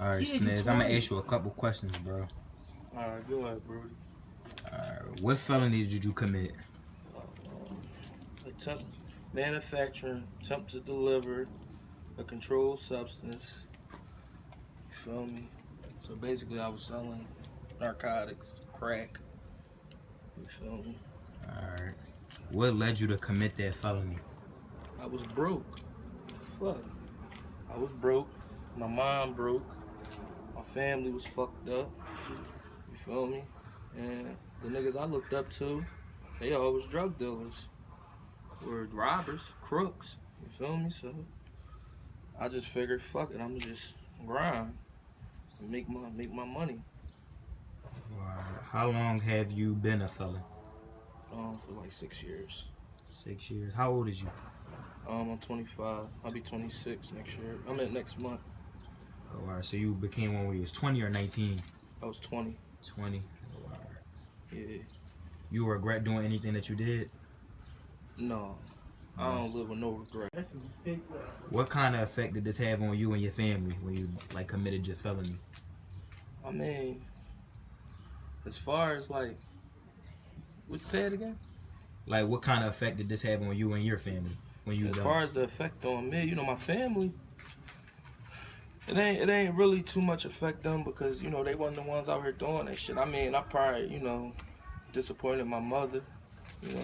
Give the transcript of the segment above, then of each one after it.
Alright, Snez, I'm gonna ask you a couple questions, bro. Alright, go ahead, Brody. Alright, what felony did you commit? Attempt manufacturing, attempt to deliver a controlled substance. You feel me? So basically, I was selling narcotics, crack. You feel me? Alright. What led you to commit that felony? I was broke. Fuck. I was broke. My mom broke. My family was fucked up. You feel me? And the niggas I looked up to, they all was drug dealers. Or robbers, crooks. You feel me? So I just figured, fuck it, I'ma just grind and make my money. Alright. How long have you been a felon? For like 6 years. 6 years. How old is you? I'm 25. I'll be 26 next year. I'm at next month. Alright, so you became one when you was 20 or 19? I was 20. 20. Alright. Yeah. You regret doing anything that you did? No. I don't live with no regret. What kind of effect did this have on you and your family when you like committed your felony? I mean, as far as like, what say it again? Like, what kind of effect did this have on you and your family when you? As far as the effect on me, you know, my family, it ain't really too much affect them because you know they wasn't the ones out here doing that shit. I mean, I probably disappointed my mother,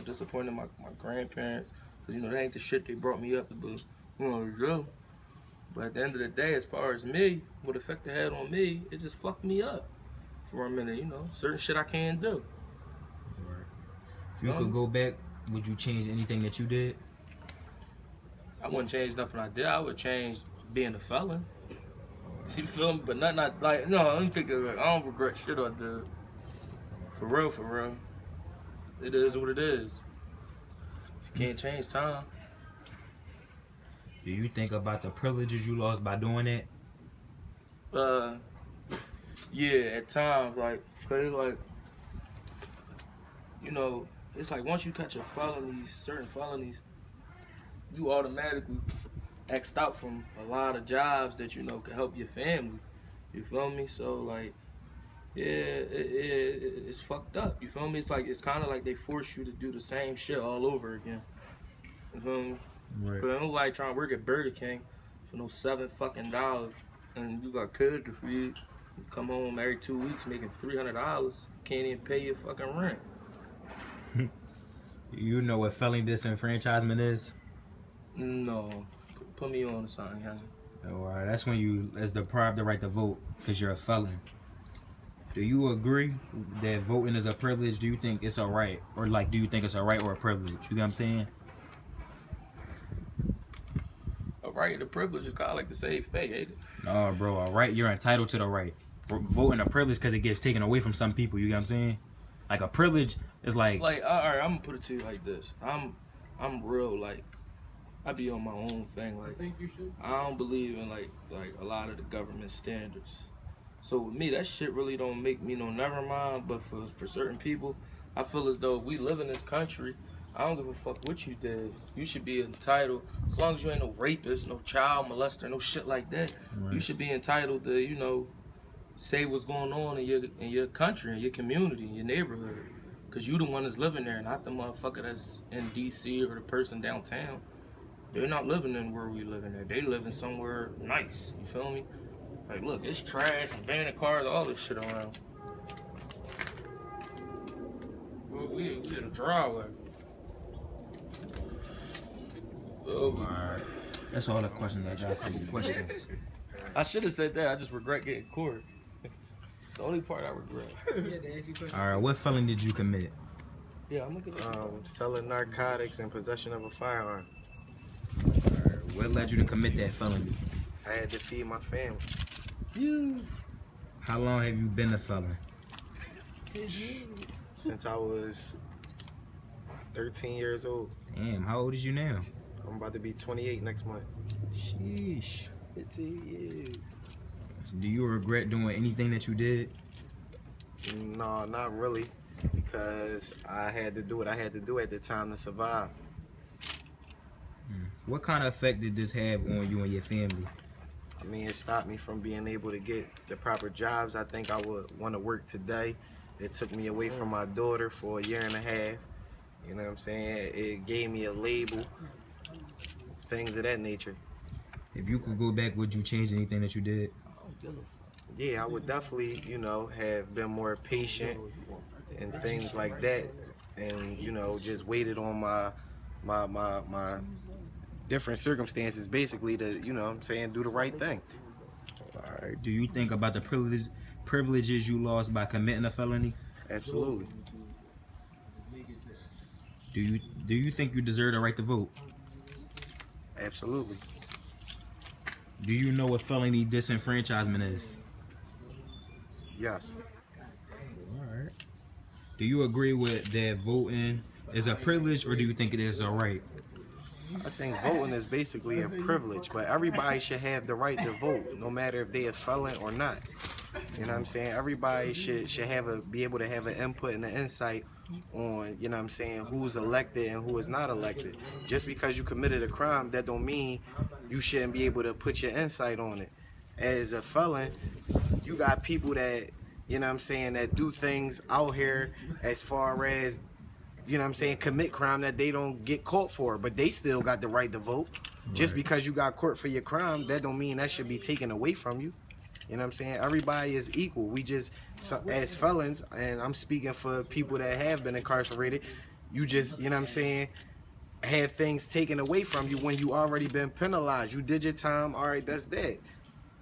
disappointed my grandparents because you know they ain't the shit they brought me up to do, do. But at the end of the day, as far as me, what effect it had on me, it just fucked me up for a minute. Certain shit I can't do. If you could go back, would you change anything that you did? I wouldn't change nothing I did. I would change being a felon. You feel me? But not like, no, I don't think of it. I don't regret shit I did. For real, for real. It is what it is. You can't change time. Do you think about the privileges you lost by doing that? Yeah, at times, like, cause it's like, it's like once you catch a felonies, certain felonies, you automatically X'd out from a lot of jobs that can help your family. You feel me? So like, yeah, it's fucked up. You feel me? It's kind of like they force you to do the same shit all over again. You feel me? Right. But I don't like trying to work at Burger King for no $7 fucking, and you got kids to feed. You come home every 2 weeks making $300. Can't even pay your fucking rent. You know what felony disenfranchisement is? No. Put me on to something, huh? Alright, that's when you is deprived the right to vote because you're a felon. Do you agree that voting is a privilege? Do you think it's a right? Or like, do you think it's a right or a privilege? You get what I'm saying? A right, the privilege is kind of like the same thing, ain't it? No, bro, a right, you're entitled to the right. Voting a privilege because it gets taken away from some people, you get what I'm saying? Like a privilege is like all right, I'm gonna put it to you like this. I'm real, like, I be on my own thing. Like, I don't believe in like a lot of the government standards. So with me, that shit really don't make me no never mind. But for certain people, I feel as though if we live in this country, I don't give a fuck what you did. You should be entitled, as long as you ain't no rapist, no child molester, no shit like that. Right. You should be entitled to, say what's going on in your country, in your community, in your neighborhood. Cause you the one that's living there, not the motherfucker that's in DC or the person downtown. They're not living in where we living there. They living somewhere nice. You feel me? Like, look, it's trash, abandoned cars, all this shit around. We in a driveway. Alright. That's all the questions I got for you. Questions. I should have said that. I just regret getting caught. It's the only part I regret. Alright, what felony did you commit? Yeah, I'm looking at selling narcotics and possession of a firearm. Alright, what led you to commit that felony? I had to feed my family. You. How long have you been a felon? Since I was 13 years old. Damn, how old is you now? I'm about to be 28 next month. Sheesh. 15 years. Do you regret doing anything that you did? No, not really. Because I had to do what I had to do at the time to survive. What kind of effect did this have on you and your family? I mean, it stopped me from being able to get the proper jobs I think I would want to work today. It took me away from my daughter for a year and a half. You know what I'm saying? It gave me a label, things of that nature. If you could go back, would you change anything that you did? Yeah, I would definitely, have been more patient and things like that, and just waited on my different circumstances, basically, to do the right thing. All right. Do you think about the privileges you lost by committing a felony? Absolutely. Do you think you deserve the right to vote? Absolutely. Do you know what felony disenfranchisement is? Yes. All right. Do you agree with that voting is a privilege, or do you think it is a right? I think voting is basically a privilege, but everybody should have the right to vote, no matter if they're a felon or not. You know what I'm saying? Everybody should be able to have an input and an insight on, who's elected and who is not elected. Just because you committed a crime, that don't mean you shouldn't be able to put your insight on it. As a felon, you got people that, that do things out here as far as, commit crime that they don't get caught for, but they still got the right to vote. Right. Just because you got caught for your crime, that don't mean that should be taken away from you. You know what I'm saying? Everybody is equal. We just, as felons, and I'm speaking for people that have been incarcerated, you just, have things taken away from you when you already been penalized. You did your time, all right, that's that.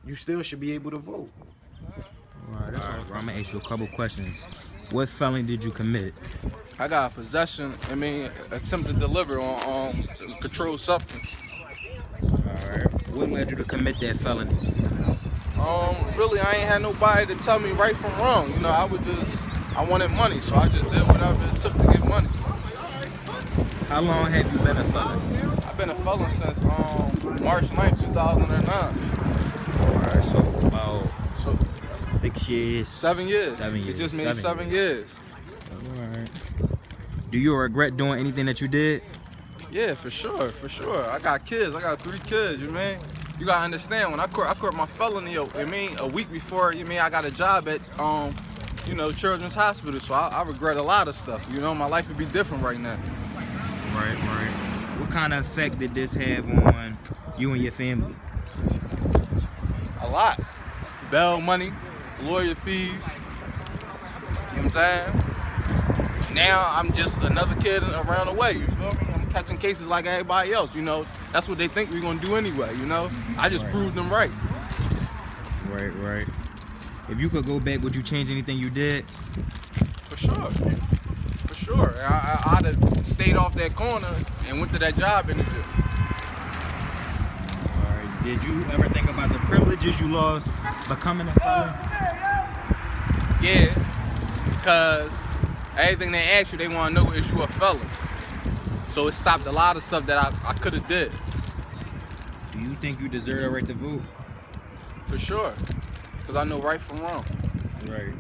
You still should be able to vote. All right. I'm going to ask you a couple questions. What felony did you commit? I got attempted delivery on controlled substance. All right. What led you to commit that felony? Really, I ain't had nobody to tell me right from wrong. I wanted money, so I just did whatever it took to get money. How long have you been a felon? I've been a felon since March 9th, 2009. All right, so about 6 years. 7 years. 7 years. It just made 7 years. All right. Do you regret doing anything that you did? Yeah, for sure. I got kids. I got 3 kids, You gotta understand, when I caught my felony, a week before, I got a job at, Children's Hospital, so I regret a lot of stuff. My life would be different right now. Right. What kind of effect did this have on you and your family? A lot. Bail money, lawyer fees, you know what I'm saying? Now I'm just another kid around the way, you feel me? I'm catching cases like everybody else, That's what they think we're gonna do anyway, I just proved them right. Right. If you could go back, would you change anything you did? For sure. I'd have stayed off that corner and went to that job interview. All right. Did you ever think about the privileges you lost becoming a felon? Yeah, because everything they ask you, they want to know is you a felon. So it stopped a lot of stuff that I could have did. Do you think you deserve the right to vote? For sure, because I know right from wrong. Right.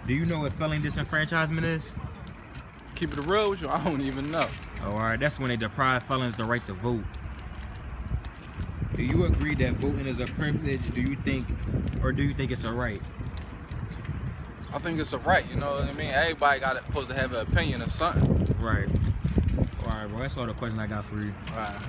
Do you know what felony disenfranchisement is? Keep it real with you, I don't even know. Oh, all right, that's when they deprive felons the right to vote. Do you agree that voting is a privilege? Do you think it's a right? I think it's a right, you know what I mean? Everybody supposed to have an opinion or something. Right. All right, bro, that's all the questions I got for you. All right.